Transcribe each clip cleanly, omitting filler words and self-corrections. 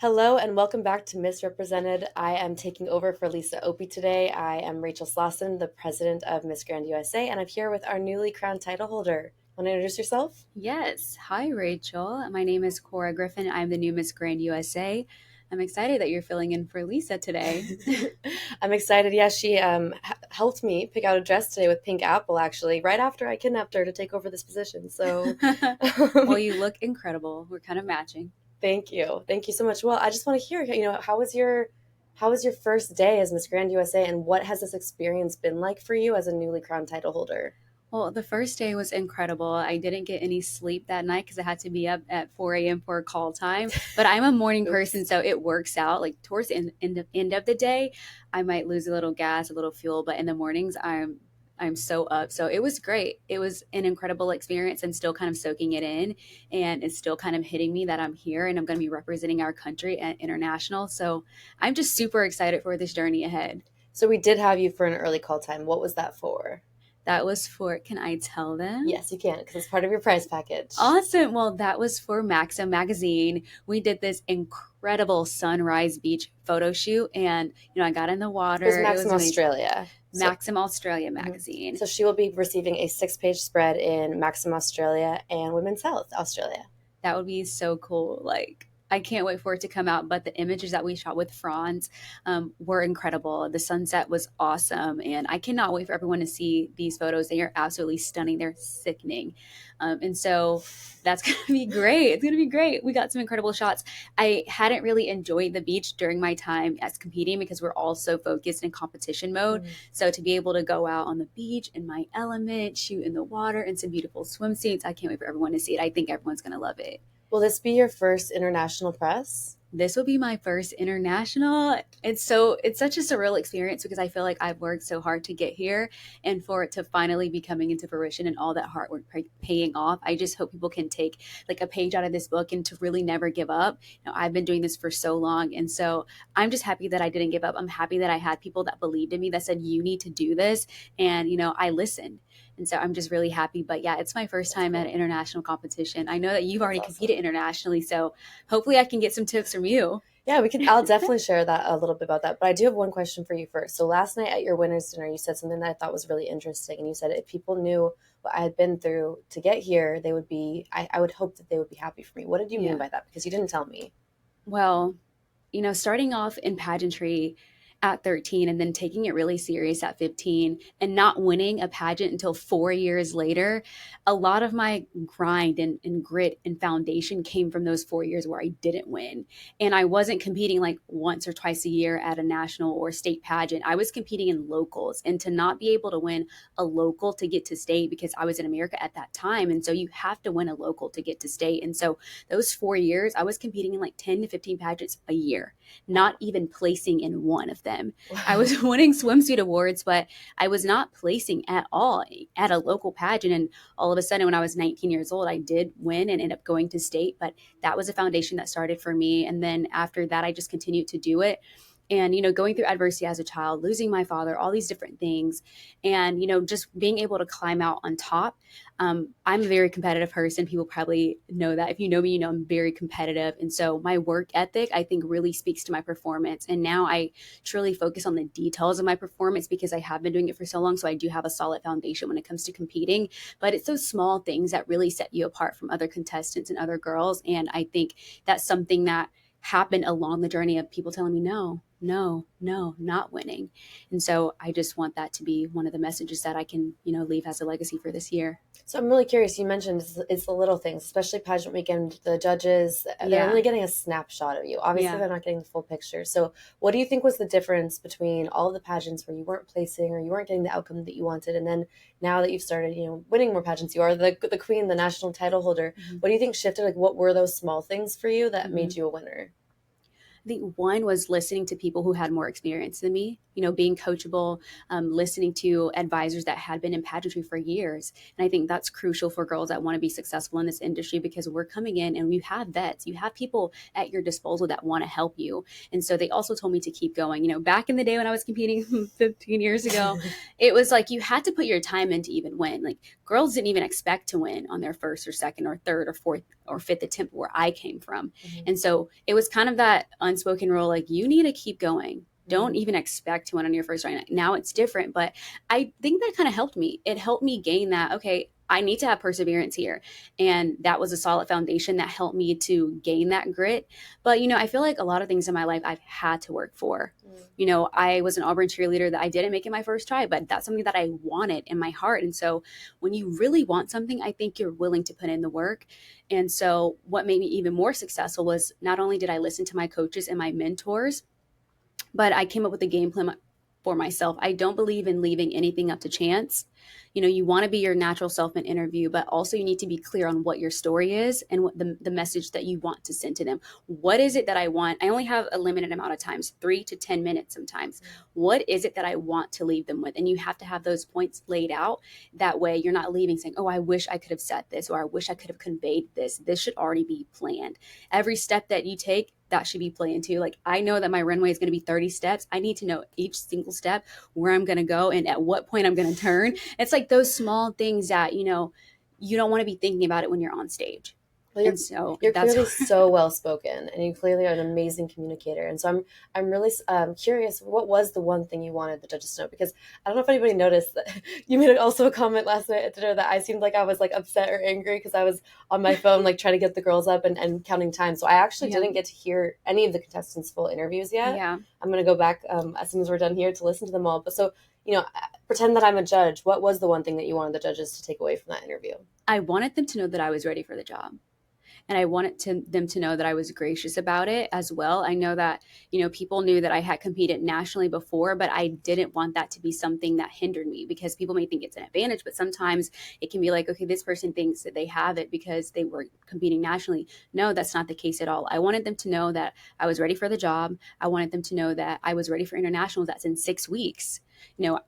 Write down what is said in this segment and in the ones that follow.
Hello and welcome back to Misrepresented. I am taking over for Lisa Opie today. I am Rachel Slawson, the president of Miss Grand USA, and I'm here with our newly crowned title holder. Want to introduce yourself? Yes. Hi, Rachel. My name is Cora Griffen. I'm the new Miss Grand USA. I'm excited that you're filling in for Lisa today. I'm excited. Yeah, she helped me pick out a dress today with PinkApple, actually, right after I kidnapped her to take over this position. So, Well, um, you look incredible. We're kind of matching. thank you. Thank you so much. Well, I just want to hear, how was your first day as Miss Grand USA, and what has this experience been like for you as a newly crowned title holder? Well, the first day was incredible. I didn't get any sleep that night because I had to be up at 4 a.m. for a call time. But I'm a morning person, Oops. so it works out. Like towards the end of the day, I might lose a little gas, a little fuel, but in the mornings, I'm so up. So it was great. It was an incredible experience and still kind of soaking it in. And it's still kind of hitting me that I'm here and I'm going to be representing our country at international. So I'm just super excited for this journey ahead. So we did have you for an early call time. What was that for? That was for, can I tell them? Yes, you can, because it's part of your prize package. Awesome. Well, that was for Maxim magazine. We did this incredible sunrise beach photo shoot and I got in the It was water. It Maxim was amazing. Australia. So, Maxim Australia mhm. magazine. So she will be receiving a six-page spread in Maxim Australia and Women's Health Australia. That would be so cool. Like, I can't wait for it to come out. But the images that we shot with Franz were incredible. The sunset was awesome. And I cannot wait for everyone to see these photos. They are absolutely stunning. They're sickening. And so that's going to be great. It's going to be great. We got some incredible shots. I hadn't really enjoyed the beach during my time as competing because we're all so focused in competition mode. Mm. So to be able to go out on the beach in my element, shoot in the water, and some beautiful swimsuits, I can't wait for everyone to see it. I think everyone's going to love it. Will this be your first international press? This will be my first international. It's such a surreal experience because I feel like I've worked so hard to get here and for it to finally be coming into fruition and all that hard work paying off. I just hope people can take like a page out of this book and to really never give up. I've been doing this for so long and so I'm just happy that I didn't give up. I'm happy that I had people that believed in me that said you need to do this and I listened. And so I'm just really happy. But yeah, it's my first That's time at an cool. international competition. I know that you've That's already competed awesome. internationally, so hopefully I can get some tips from you. Yeah, we can. I'll definitely share that a little bit about that. But I do have one question for you first. So last night at your winners' dinner, you said something that I thought was really interesting, and you said if people knew what I had been through to get here, they would be. I would hope that they would be happy for me. What did you mean Yeah. by that? Because you didn't tell me. Well, starting off in pageantry at 13 and then taking it really serious at 15 and not winning a pageant until 4 years later, a lot of my grind and grit and foundation came from those 4 years where I didn't win. And I wasn't competing like once or twice a year at a national or state pageant. I was competing in locals and to not be able to win a local to get to state because I was in America at that time. And so you have to win a local to get to state. And so those 4 years, I was competing in like 10 to 15 pageants a year, not Wow. even placing in one of them. I Wow. was winning swimsuit awards, but I was not placing at all at a local pageant. And all of a sudden, when I was 19 years old, I did win and end up going to state. But that was a foundation that started for me. And then after that, I just continued to do it. And, going through adversity as a child, losing my father, all these different things, and, just being able to climb out on top. I'm a very competitive person. People probably know that. If you know me, I'm very competitive. And so my work ethic, I think, really speaks to my performance. And now I truly focus on the details of my performance because I have been doing it for so long. So I do have a solid foundation when it comes to competing. But it's those small things that really set you apart from other contestants and other girls. And I think that's something that happened along the journey of people telling me, no, no, no, not winning. And so I just want that to be one of the messages that I can, leave as a legacy for this year. So I'm really curious. You mentioned it's the little things, especially pageant weekend. The judges, they're Yeah. only getting a snapshot of you. Obviously, Yeah. they're not getting the full picture. So, what do you think was the difference between all of the pageants where you weren't placing or you weren't getting the outcome that you wanted, and then now that you've started, winning more pageants, you are the queen, the national title holder. Mhm. What do you think shifted? Like, what were those small things for you that Mhm. made you a winner? I think one was listening to people who had more experience than me, being coachable, listening to advisors that had been in pageantry for years. And I think that's crucial for girls that want to be successful in this industry, because we're coming in and you have vets, you have people at your disposal that want to help you. And so they also told me to keep going. Back in the day when I was competing 15 years ago, it was like you had to put your time in to even win. Like, girls didn't even expect to win on their first or second or third or fourth or fifth attempt where I came from. Mhm. And so it was kind of that unspoken rule, like, you need to keep going. Don't Mhm. even expect to win on your first try. Now it's different, but I think that kind of helped me. It helped me gain that, okay, I need to have perseverance here. And that was a solid foundation that helped me to gain that grit. But, I feel like a lot of things in my life I've had to work for. Mhm. I was an Auburn cheerleader that I didn't make it my first try, but that's something that I wanted in my heart. And so when you really want something, I think you're willing to put in the work. And so what made me even more successful was not only did I listen to my coaches and my mentors, but I came up with a game plan for myself. I don't believe in leaving anything up to chance. You want to be your natural self in interview, but also you need to be clear on what your story is and what the message that you want to send to them. What is it that I want? I only have a limited amount of times, 3 to 10 minutes sometimes. What is it that I want to leave them with? And you have to have those points laid out. That way you're not leaving saying, oh, I wish I could have said this, or I wish I could have conveyed this. This should already be planned. Every step that you take, that should be planned too. Like, I know that my runway is going to be 30 steps. I need to know each single step, where I'm going to go and at what point I'm going to turn. It's like those small things that, you don't want to be thinking about it when you're on stage. Well, And so you're that's clearly so well spoken, and you clearly are an amazing communicator. And so I'm really curious. What was the one thing you wanted the judges to know? Because I don't know if anybody noticed that you made also a comment last night at dinner that I seemed like I was like upset or angry because I was on my phone like trying to get the girls up and counting time. So I actually yeah. didn't get to hear any of the contestants' full interviews yet. Yeah. I'm gonna go back as soon as we're done here to listen to them all. But so pretend that I'm a judge. What was the one thing that you wanted the judges to take away from that interview? I wanted them to know that I was ready for the job. And I wanted them to know that I was gracious about it as well. I know that, people knew that I had competed nationally before, but I didn't want that to be something that hindered me, because people may think it's an advantage, but sometimes it can be like, okay, this person thinks that they have it because they were competing nationally. No, that's not the case at all. I wanted them to know that I was ready for the job. I wanted them to know that I was ready for internationals. That's in 6 weeks.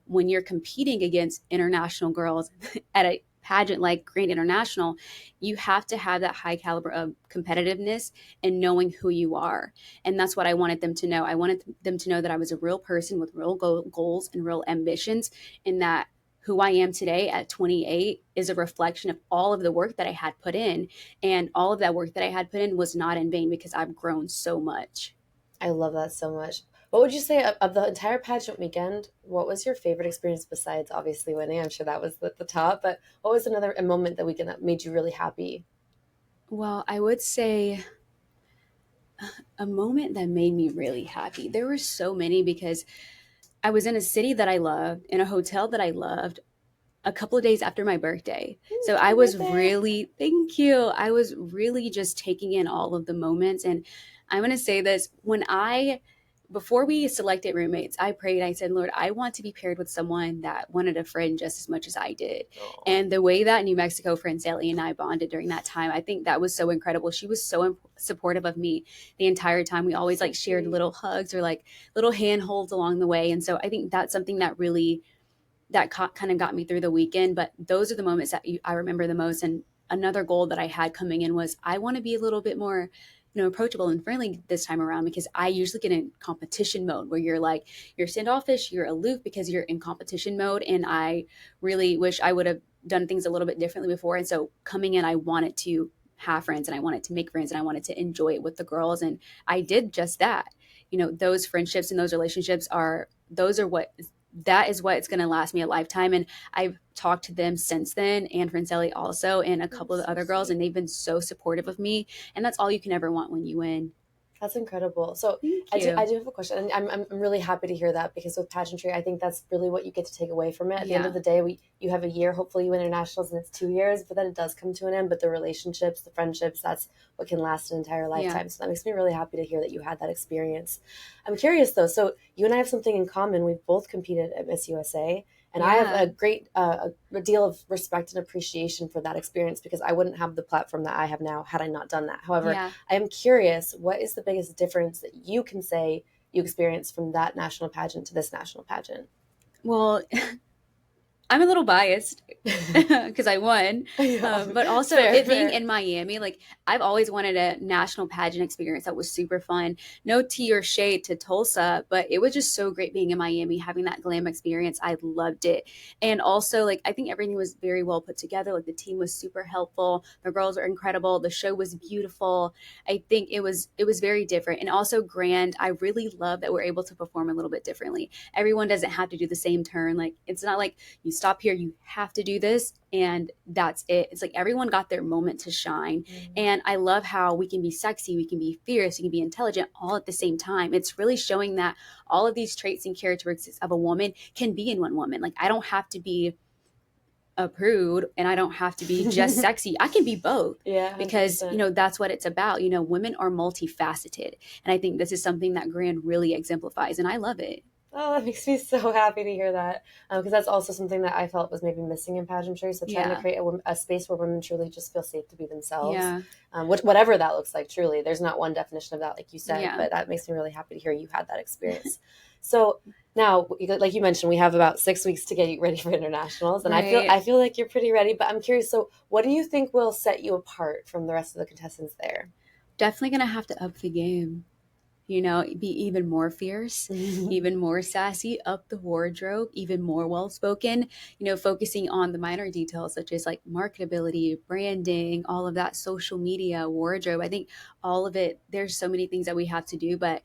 When you're competing against international girls at a pageant like Grand International, you have to have that high caliber of competitiveness and knowing who you are. And that's what I wanted them to know. I wanted them to know that I was a real person with real goals and real ambitions, and that who I am today at 28 is a reflection of all of the work that I had put in. And all of that work that I had put in was not in vain, because I've grown so much. I love that so much. What would you say of the entire pageant weekend? What was your favorite experience besides obviously winning? I'm sure that was the top, but what was another a moment that weekend that made you really happy? Well, I would say a moment that made me really happy. There were so many, because I was in a city that I loved, in a hotel that I loved, a couple of days after my birthday. So I Happy was birthday. really, thank you. I was really just taking in all of the moments. And I'm going to say this, before we selected roommates, I prayed. I said, Lord, I want to be paired with someone that wanted a friend just as much as I did. Aw. And the way that New Mexico friend Sally and I bonded during that time, I think that was so incredible. She was so supportive of me the entire time. We always So like shared sweet. little hugs or like little handholds along the way. And so I think that's something that really kind of got me through the weekend. But those are the moments that I remember the most. And another goal that I had coming in was I want to be a little bit more, approachable and friendly this time around, because I usually get in competition mode where you're standoffish, you're aloof because you're in competition mode. And I really wish I would have done things a little bit differently before. And so coming in, I wanted to have friends, and I wanted to make friends, and I wanted to enjoy it with the girls. And I did just that. Those friendships and those relationships that is what it's going to last me a lifetime. And I've talked to them since then, and Francelli also, and a couple of That's the so other girls, and sweet. they've been so supportive of me. And that's all you can ever want when you win. That's incredible. So Thank I you. do have a question, and I'm really happy to hear that, because with pageantry, I think that's really what you get to take away from it. At the end of Yeah. the day, you have a year. Hopefully, you win internationals, and it's 2 years, but then it does come to an end. But the relationships, the friendships, that's what can last an entire Yeah. lifetime. So that makes me really happy to hear that you had that experience. I'm curious though. So you and I have something in common. We've both competed at Miss USA, And I have Yeah. a great a deal of respect and appreciation for that experience because I wouldn't have the platform that I have now had I not done that. However, Yeah. I am curious, what is the biggest difference that you can say you experienced from that national pageant to this national pageant? Well, I'm a little biased because I won. Yeah, But also, fair, it being fair. in Miami, like I've always wanted a national pageant experience that was super fun. No tea or shade to Tulsa, but it was just so great being in Miami, having that glam experience. I loved it. And also, like, I think everything was very well put together. Like, the team was super helpful. The girls are incredible. The show was beautiful. I think it was very different and also grand. I really love that we're able to perform a little bit differently. Everyone doesn't have to do the same turn. Like, it's not like you stop here, you have to do this, and that's it. It's like everyone got their moment to shine. Mm. And I love how we can be sexy, we can be fierce, we can be intelligent all at the same time. It's really showing that all of these traits and characteristics of a woman can be in one woman. Like, I don't have to be a prude and I don't have to be just sexy. I can be both Yeah, because, 100%. that's what it's about. Women are multifaceted. And I think this is something that Grand really exemplifies. And I love it. Oh, that makes me so happy to hear that. Because that's also something that I felt was maybe missing in pageantry. So trying to Yeah. create a space where women truly just feel safe to be themselves, Yeah. whatever that looks like, truly. There's not one definition of that, like you said, Yeah. but that makes me really happy to hear you had that experience. So now, like you mentioned, we have about 6 weeks to get you ready for internationals. And I feel, Right. I feel like you're pretty ready, but I'm curious. So what do you think will set you apart from the rest of the contestants there? Definitely going to have to up the game. Be even more fierce, even more sassy, up the wardrobe, even more well spoken, focusing on the minor details such as like marketability, branding, all of that, social media, wardrobe. I think all of it, there's so many things that we have to do, but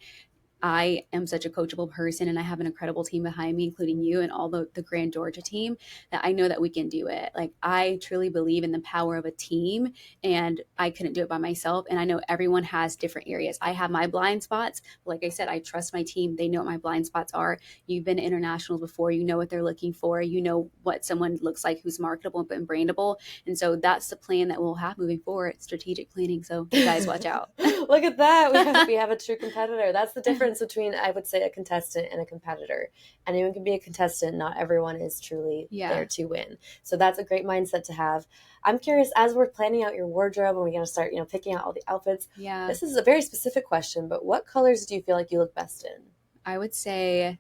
I am such a coachable person and I have an incredible team behind me, including you and all the Grand Georgia team, that I know that we can do it. Like, I truly believe in the power of a team and I couldn't do it by myself. And I know everyone has different areas. I have my blind spots. But like I said, I trust my team. They know what my blind spots are. You've been to internationals before. You know what they're looking for. You know what someone looks like who's marketable and brandable. And so that's the plan that we'll have moving forward, strategic planning. So you guys watch out. Look at that. We have a true competitor. That's the difference between, I would say, a contestant and a competitor. Anyone can be a contestant. Not everyone is truly there Yeah. to win. So that's a great mindset to have. I'm curious, as we're planning out your wardrobe and we're going to start, picking out all the outfits. Yeah. This is a very specific question, but what colors do you feel like you look best in? I would say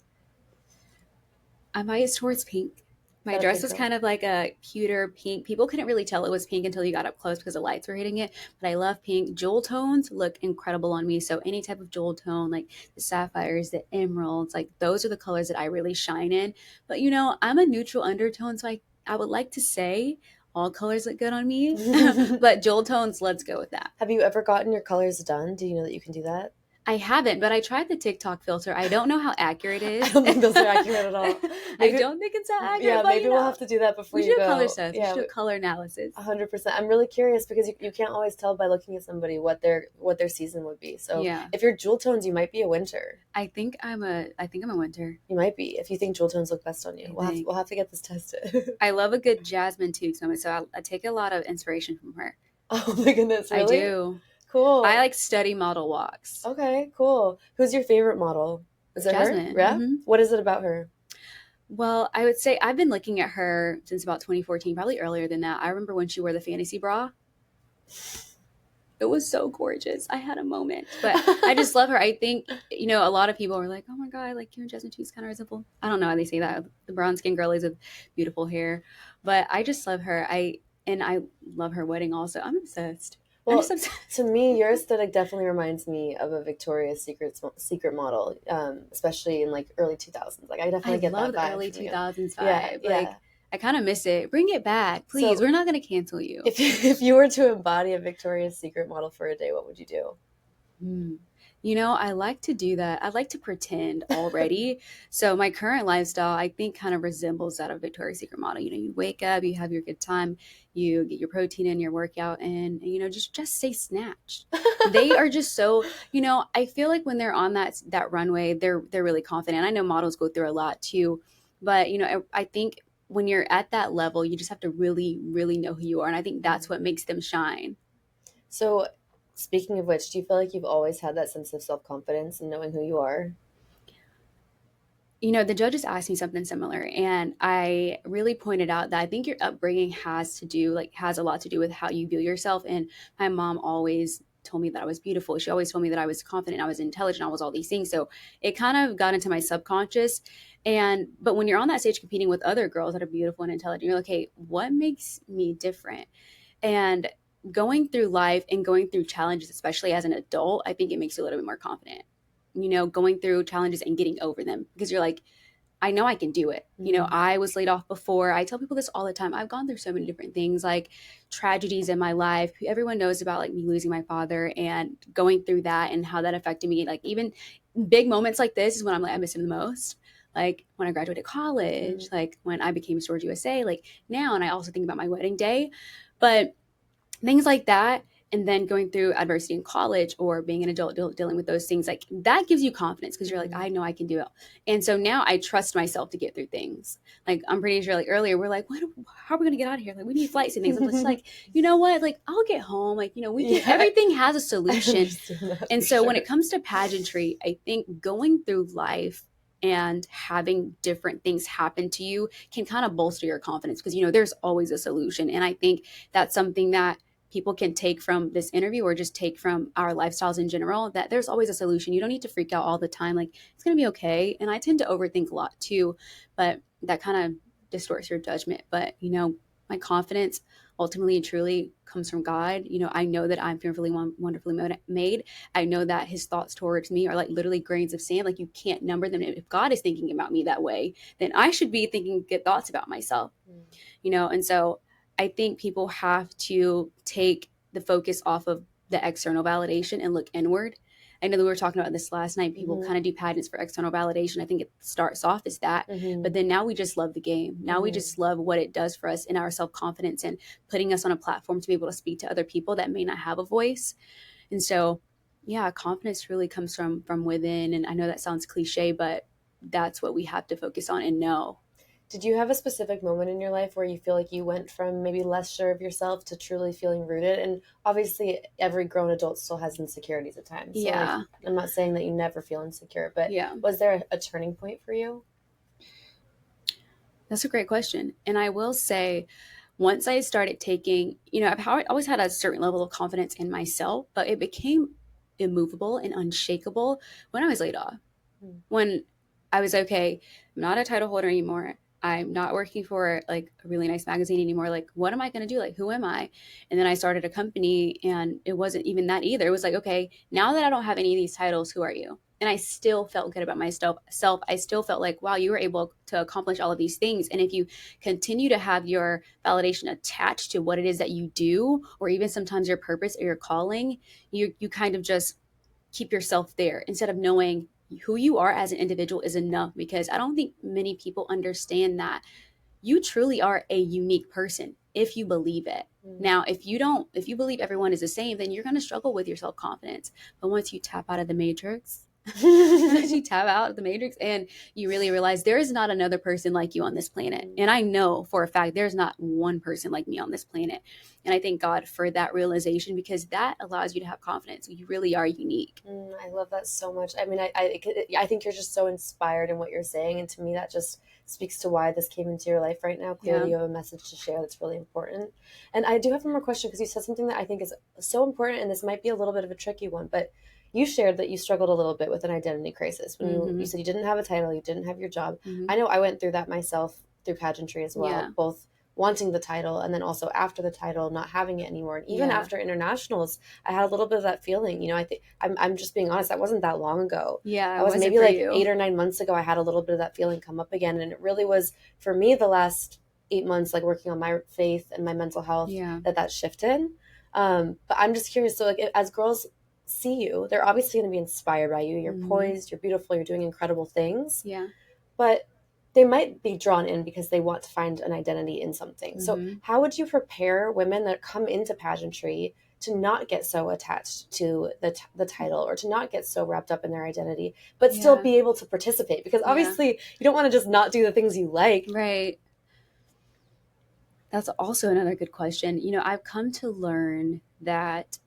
I'm biased towards pink. My Got a dress pink was girl. kind of like a cuter pink. People couldn't really tell it was pink until you got up close because the lights were hitting it. But I love pink. Jewel tones look incredible on me. So any type of jewel tone, like the sapphires, the emeralds, like those are the colors that I really shine in. But I'm a neutral undertone, so I would like to say all colors look good on me. But jewel tones, let's go with that. Have you ever gotten your colors done? Do you know that you can do that? I haven't, but I tried the TikTok filter. I don't know how accurate it I is. don't think those are accurate at all. I Maybe, don't think it's that accurate, yeah, but maybe we'll have to do that before we you should do color go. stuff. We should Yeah, do color analysis. 100%. I'm really curious because you can't always tell by looking at somebody what their season would be. So Yeah. if you're jewel tones, you might be a winter. I think I'm a winter. You might be if you think jewel tones look best on you. I We'll think. have to get this tested. I love a good Jasmine Tukes moment, so I take a lot of inspiration from her. Oh my goodness, I really? do. I Cool. like study model walks. Okay, cool. Who's your favorite model? Is it her? Jasmine. Yeah. What is it about her? Well, I would say I've been looking at her since about 2014, probably earlier than that. I remember when she wore the fantasy bra. It was so gorgeous. I had a moment, but I just love her. I think, a lot of people are like, oh my God, like you and Jasmine Cheeks kind of resemble. I don't know how they say that. The brown skin girlies with beautiful hair, but I just love her. I love her wedding also. I'm obsessed. I'm just Well, obsessed. to me, your aesthetic definitely reminds me of a Victoria's Secret model, especially in like early 2000s. Like I I definitely get love that the vibe early from you. 2000s Yeah, vibe. yeah. Like, I kind of miss it. Bring it back, please. So We're not going to cancel you. if you were to embody a Victoria's Secret model for a day, what would you do? Hmm. I like to do that. I like to pretend already. So my current lifestyle, I think, kind of resembles that of Victoria's Secret model. You wake up, you have your good time, you get your protein in, your workout, and just stay snatched. They are just so, I feel like when they're on that runway, they're really confident. I know models go through a lot too, but I think when you're at that level, you just have to really, really know who you are, and I think that's what makes them shine. So, speaking of which, do you feel like you've always had that sense of self confidence and knowing who you are? The judges asked me something similar, and I really pointed out that I think your upbringing has a lot to do with how you view yourself. And my mom always told me that I was beautiful. She always told me that I was confident, I was intelligent, I was all these things. So it kind of got into my subconscious. But when you're on that stage competing with other girls that are beautiful and intelligent, you're like, hey, what makes me different? And going through life and going through challenges, especially as an adult, I think it makes you a little bit more confident. Going through challenges and getting over them, because you're like, I know I can do it. I was laid off before. I tell people this all the time. I've gone through so many different things, like tragedies in my life. Everyone knows about like me losing my father and going through that and how that affected me. Like even big moments like this is when I'm like, I miss him the most. Like when I graduated college, like when I became Storage USA, like now, and I also think about my wedding day. But things like that, and then going through adversity in college or being an adult dealing with those things, like that gives you confidence because you're like, I know I can do it. And so now I trust myself to get through things. Like I'm pretty sure, like earlier we're like, how are we gonna get out of here? Like we need flights and things. I'm just like, you know what, like I'll get home, like we can, everything has a solution. And so when it comes to pageantry, I think going through life and having different things happen to you can kind of bolster your confidence, because there's always a solution. And I think that's something that people can take from this interview, or just take from our lifestyles in general, that there's always a solution. You don't need to freak out all the time. Like it's going to be okay. And I tend to overthink a lot too, but that kind of distorts your judgment. But, my confidence ultimately and truly comes from God. I know that I'm fearfully, wonderfully made. I know that his thoughts towards me are like literally grains of sand. Like you can't number them. If God is thinking about me that way, then I should be thinking good thoughts about myself, and so I think people have to take the focus off of the external validation and look inward. I know that we were talking about this last night. People kind of do pageants for external validation. I think it starts off as that, but then now we just love the game. Now we just love what it does for us in our self-confidence and putting us on a platform to be able to speak to other people that may not have a voice. And so, yeah, confidence really comes from within. And I know that sounds cliche, but that's what we have to focus on and know. Did you have a specific moment in your life where you feel like you went from maybe less sure of yourself to truly feeling rooted? And obviously, every grown adult still has insecurities at times. So Yeah. I'm not saying that you never feel insecure, but was there a turning point for you? That's a great question. And I will say, once I started taking, I've always had a certain level of confidence in myself, but it became immovable and unshakable when I was laid off. When I was okay, I'm not a title holder anymore. I'm not working for like a really nice magazine anymore. Like, what am I going to do? Like, who am I? And then I started a company, and it wasn't even that either. It was like, okay, now that I don't have any of these titles, who are you? And I still felt good about myself. I still felt like, wow, you were able to accomplish all of these things. And if you continue to have your validation attached to what it is that you do, or even sometimes your purpose or your calling, you kind of just keep yourself there instead of knowing who you are as an individual is enough. Because I don't think many people understand that you truly are a unique person if you believe it. Now, if you believe everyone is the same, then you're going to struggle with your self-confidence. But once you tap out of the matrix, as you tap out of the matrix and you really realize there is not another person like you on this planet. And I know for a fact there's not one person like me on this planet. And I thank God for that realization, because that allows you to have confidence. You really are unique. I love that so much. I mean, I think you're just so inspired in what you're saying. And to me, that just speaks to why this came into your life right now. Clearly, you have a message to share that's really important. And I do have one more question, because you said something that I think is so important, and this might be a little bit of a tricky one, but you shared that you struggled a little bit with an identity crisis when you said you didn't have a title, you didn't have your job. I know I went through that myself through pageantry as well, both wanting the title and then also after the title not having it anymore. And even after internationals, I had a little bit of that feeling. I think I'm just being honest, that wasn't that long ago. Yeah, I was maybe like 8 or 9 months ago. I had a little bit of that feeling come up again, and it really was for me the last 8 months, like working on my faith and my mental health, that shifted. But I'm just curious. So like as girls see you, they're obviously going to be inspired by you. You're poised, you're beautiful, you're doing incredible things. But they might be drawn in because they want to find an identity in something. So how would you prepare women that come into pageantry to not get so attached to the title, or to not get so wrapped up in their identity, but still be able to participate? Because obviously you don't want to just not do the things you like. Right. That's also another good question. I've come to learn that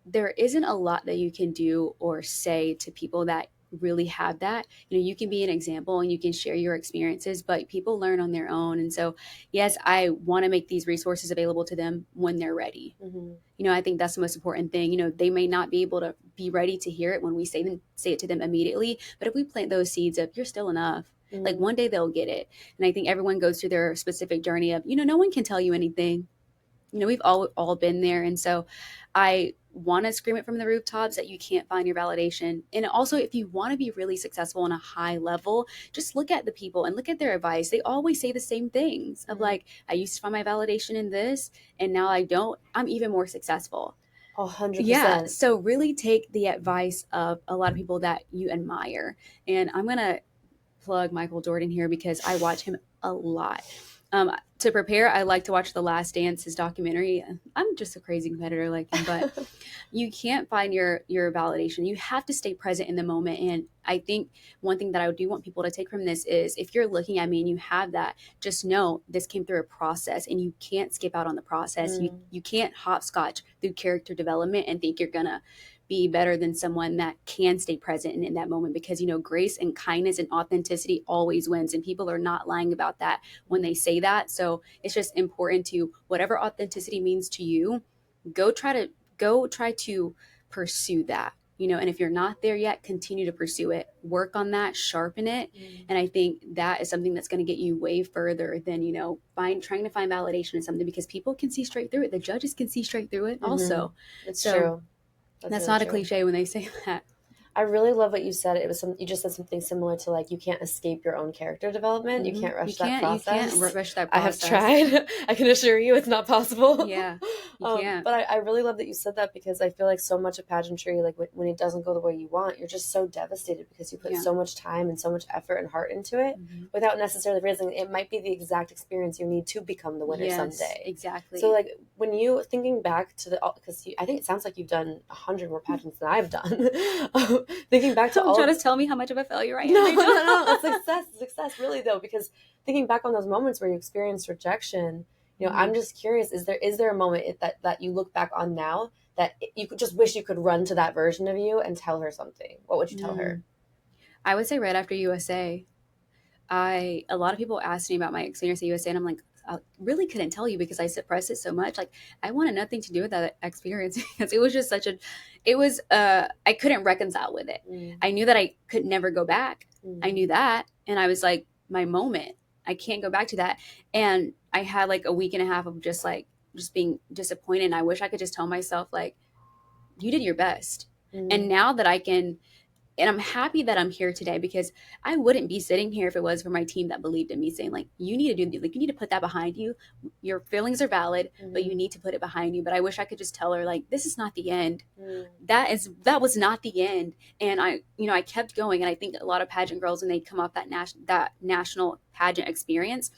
there isn't a lot that you can do or say to people that really have that. You can be an example and you can share your experiences, but people learn on their own. And so, yes, I want to make these resources available to them when they're ready. Mm-hmm. I think that's the most important thing. They may not be able to be ready to hear it when we say it to them immediately, but if we plant those seeds of you're still enough, like Mm-hmm. one day they'll get it. And I think everyone goes through their specific journey of, no one can tell you anything. We've all been there. And so I want to scream it from the rooftops that you can't find your validation. And also, if you want to be really successful on a high level, just look at the people and look at their advice. They always say the same things of like, I used to find my validation in this and now I don't. I'm even more successful. 100%. So really take the advice of a lot of people that you admire. And I'm going to plug Michael Jordan here because I watch him a lot. To prepare, I like to watch The Last Dance, his documentary. I'm just a crazy competitor like him, but you can't find your validation. You have to stay present in the moment. And I think one thing that I do want people to take from this is if you're looking at me and you have that, just know this came through a process and you can't skip out on the process. You can't hopscotch through character development and think you're gonna be better than someone that can stay present in that moment, because grace and kindness and authenticity always wins, and people are not lying about that when they say that. So it's just important to, whatever authenticity means to you, go try to pursue that. And if you're not there yet, continue to pursue it, work on that, sharpen it. And I think that is something that's going to get you way further than trying to find validation in something, because people can see straight through it. The judges can see straight through it also. It's so true. That's really not true. a cliche when they say that. I really love what you said. You just said something similar to like, you can't escape your own character development. You can't rush that process. You can't rush that process. I have tried. I can assure you it's not possible. Yeah, you can't. But I really love that you said that, because I feel like so much of pageantry, like when it doesn't go the way you want, you're just so devastated because you put so much time and so much effort and heart into it without necessarily realizing it might be the exact experience you need to become the winner someday. Exactly. So like when you thinking back to because I think it sounds like you've done 100 more pageants than I've done. Thinking back to all, trying to tell me how much of a failure I am. No, it's success, really though, because thinking back on those moments where you experienced rejection, I'm just curious, is there a moment that you look back on now that you could just wish you could run to that version of you and tell her something? What would you tell her? I would say right after USA. A lot of people asked me about my experience at USA, and I'm like, I really couldn't tell you because I suppressed it so much. Like, I wanted nothing to do with that experience because it was just I couldn't reconcile with it. I knew that I could never go back. I knew that. And I was like, my moment, I can't go back to that. And I had like a week and a half of just being disappointed. And I wish I could just tell myself, like, you did your best. And now that and I'm happy that I'm here today, because I wouldn't be sitting here if it was for my team that believed in me, saying like, you need to put that behind you. Your feelings are valid, but you need to put it behind you. But I wish I could just tell her, like, this is not the end. That was not the end. And I kept going. And I think a lot of pageant girls, when they come off that national pageant experience,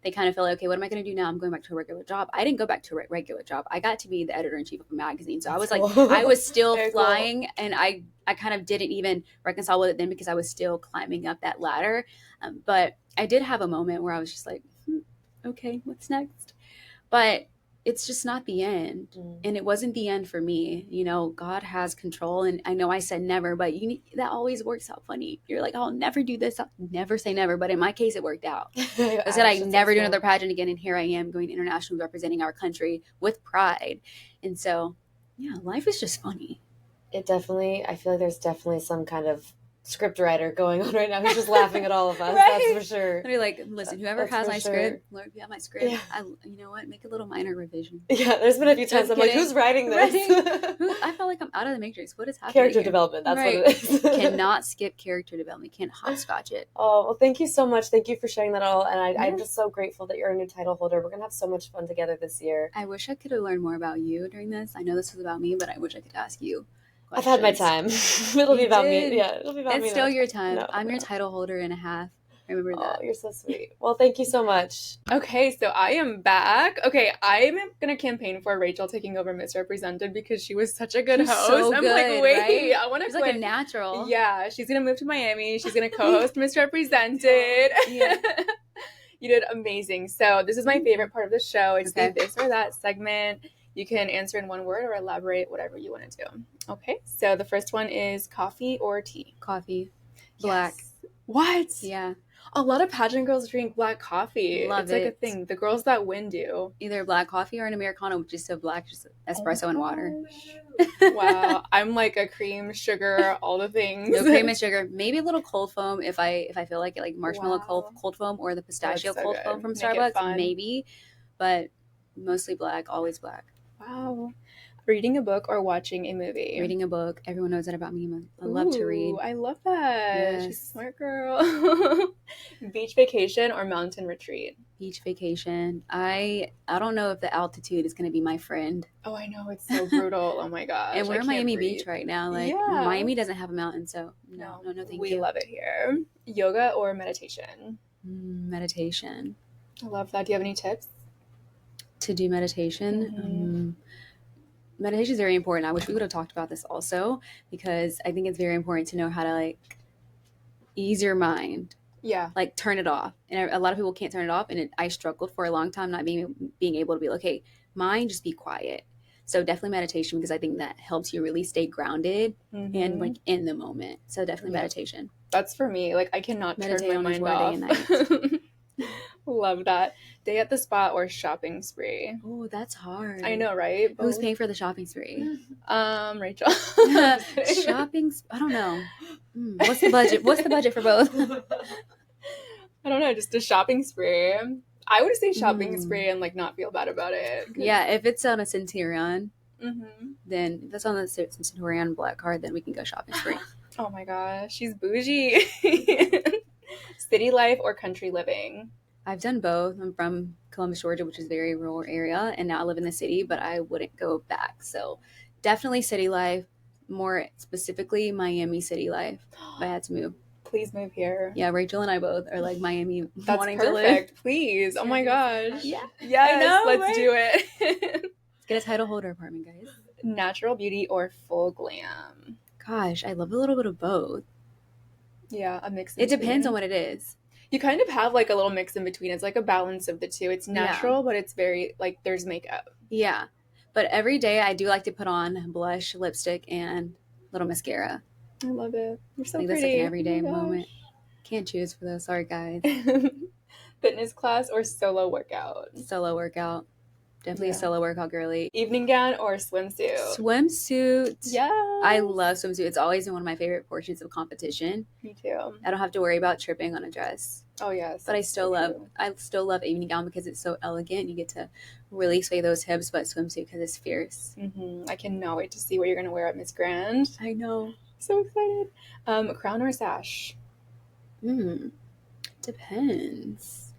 they kind of feel like, okay, what am I going to do now? I'm going back to a regular job. I didn't go back to a regular job. I got to be the editor-in-chief of a magazine. So I was like, I was still flying, and I kind of didn't even reconcile with it then because I was still climbing up that ladder. But I did have a moment where I was just like, okay, what's next? But it's just not the end. And it wasn't the end for me. God has control. And I know I said never, but that always works out funny. You're like, I'll never do this. I'll never say never. But in my case, it worked out. I said I'd never do another pageant again. And here I am going internationally, representing our country with pride. And so, yeah, life is just funny. I feel like there's definitely some kind of script writer going on right now who's just laughing at all of us. Right? That's for sure. They're like, listen, whoever has my script, Lord, you have my script. Yeah. You know what? Make a little minor revision. Yeah, there's been a few times I'm like, who's writing this? I felt like I'm out of the matrix. What is happening? Character development. That's what it is. Cannot skip character development. Can't hopscotch it. Oh, well, thank you so much. Thank you for sharing that all. And I'm just so grateful that you're a new title holder. We're going to have so much fun together this year. I wish I could have learned more about you during this. I know this was about me, but I wish I could ask you questions. I've had my time. It'll be about me. Yeah, it'll be about me. It's still your time. No, I'm your title holder and a half. Remember that. Oh, you're so sweet. Well, thank you so much. Okay, so I am back. Okay, I'm going to campaign for Rachel taking over Misrepresented because she was such a good host. So I'm good, like, wait, right? I want to She's like a natural. Yeah, she's going to move to Miami. She's going to co-host Misrepresented. Yeah. You did amazing. So this is my favorite part of the show. It's the this or that segment. You can answer in one word or elaborate, whatever you want to do. Okay, so the first one is coffee or tea? Coffee. Black. Yes. What? Yeah. A lot of pageant girls drink black coffee. Love It's like a it. thing. The girls that win do. Either black coffee or an Americano, which is so black, just Oh my espresso and water. gosh. Wow. I'm like a cream, sugar, all the things. No cream and sugar. Maybe a little cold foam if I feel like it, like marshmallow Wow. cold foam or the pistachio That's so cold good. foam from Make it Starbucks. fun. Maybe, but mostly black, always black. Wow. Reading a book or watching a movie? Reading a book. Everyone knows that about me. I love to read. I love that. Yes. She's a smart girl. Beach vacation or mountain retreat? Beach vacation. I don't know if the altitude is going to be my friend. Oh, I know. It's so brutal. Oh my gosh. And we're I in can't Miami breathe. Beach right now. Like, Yeah. Miami doesn't have a mountain, so no, thank you. We love it here. Yoga or meditation? Meditation. I love that. Do you have any tips? To do meditation? Meditation is very important. I wish we would have talked about this also, because I think it's very important to know how to like ease your mind. Yeah. Like turn it off. And a lot of people can't turn it off. And I struggled for a long time not being able to be like, okay, mind, just be quiet. So definitely meditation, because I think that helps you really stay grounded and like in the moment. So definitely meditation. That's for me. Like I cannot Meditate turn my on mind off. day and night. Love that. Day at the spa or shopping spree? Oh, that's hard. I know, right? Who's paying for the shopping spree? Rachel. Shopping? I don't know. What's the budget? What's the budget for both? I don't know. Just a shopping spree. I would say shopping spree and like not feel bad about it. Yeah, if it's on a Centurion, then if it's on the Centurion black card, then we can go shopping spree. Oh my gosh, she's bougie. City life or country living? I've done both. I'm from Columbus, Georgia, which is a very rural area, and now I live in the city, but I wouldn't go back. So definitely city life, more specifically Miami city life if I had to move. Please move here. Yeah, Rachel and I both are like Miami That's wanting perfect. to live. Please. Oh my gosh. Yeah. Yes, I know, let's right? do it. Let's get a title holder apartment, guys. Natural beauty or full glam? Gosh, I love a little bit of both. Yeah, a mix. It depends on what it is. You kind of have like a little mix in between. It's like a balance of the two. It's natural, but it's very like there's makeup. Yeah. But every day I do like to put on blush, lipstick, and little mascara. I love it. You're so I think pretty. that's like an everyday moment. Can't choose for those. Sorry, guys. Fitness class or solo workout? Solo workout. Definitely a solo workout, girly. Evening gown or swimsuit? Swimsuit. Yeah. I love swimsuit. It's always been one of my favorite portions of competition. Me too. I don't have to worry about tripping on a dress. Oh yes. But I still love evening gown because it's so elegant. You get to really sway those hips, but swimsuit because it's fierce. I cannot wait to see what you're gonna wear at Miss Grand. I know. So excited. Crown or sash? Depends.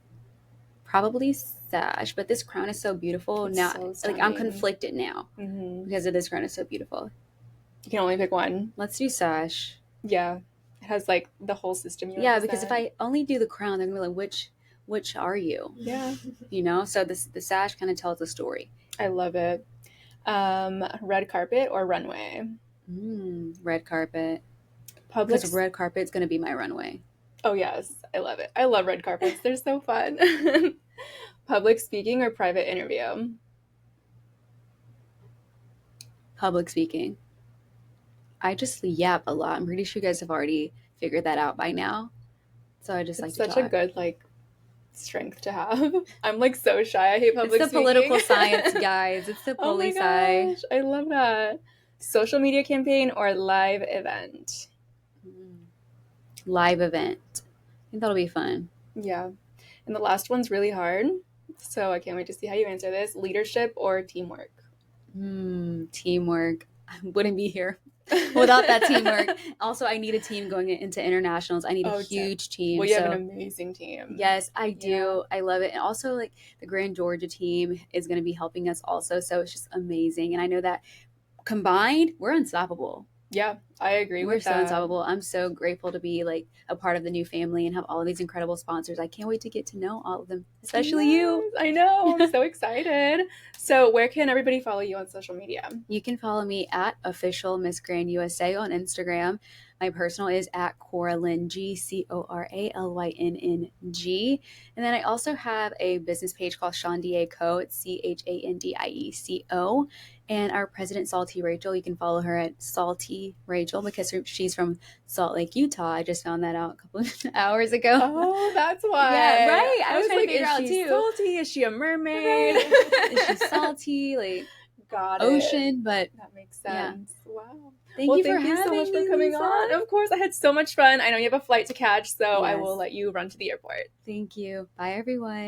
Probably sash, but this crown is so beautiful It's now. so Like I'm stunning. conflicted now because of this crown is so beautiful. You can only pick one. Let's do sash. Yeah. It has like the whole system. Yeah, because if I only do the crown, they're gonna be like, which are you? Yeah. You know, so the sash kind of tells a story. I love it. Red carpet or runway? Red carpet. Public. Because red carpet's gonna be my runway. Oh yes, I love it. I love red carpets. They're so fun. Public speaking or private interview? Public speaking. I just yap a lot. I'm pretty sure you guys have already figured that out by now. So I just like to such talk. a good like strength to have. I'm like so shy. I hate public It's the speaking. political science, guys. It's the Oh my poli sci. gosh, I love that. Social media campaign or live event? Live event. I think that'll be fun. Yeah. And the last one's really hard. So I can't wait to see how you answer this. Leadership or teamwork? Teamwork. I wouldn't be here without that teamwork. Also, I need a team going into internationals. I need a huge team. Well, you have an amazing team. Yes, I do. Yeah. I love it. And also, like, the Grand Georgia team is going to be helping us also. So it's just amazing. And I know that combined, we're unstoppable. Yeah, I agree with that. We're so unstoppable. I'm so grateful to be like a part of the new family and have all of these incredible sponsors. I can't wait to get to know all of them, especially you. I know. I'm so excited. So where can everybody follow you on social media? You can follow me at official Miss Grand USA on Instagram. My personal is at Cora Lynn G, CoraLynnng. And then I also have a business page called Chandie Co. It's ChandieCo. And our president, Salty Rachel, you can follow her at Salty Rachel because she's from Salt Lake, Utah. I just found that out a couple of hours ago. Oh, that's why. Yeah, right. I was trying like, to figure out is she too. salty? Is she a mermaid? Right. Is she salty? Like Got it. ocean, but that makes sense. Yeah. Wow. Thank you so much for coming Lisa. on. Of course, I had so much fun. I know you have a flight to catch, so I Yes. will let you run to the airport. Thank you. Bye, everyone.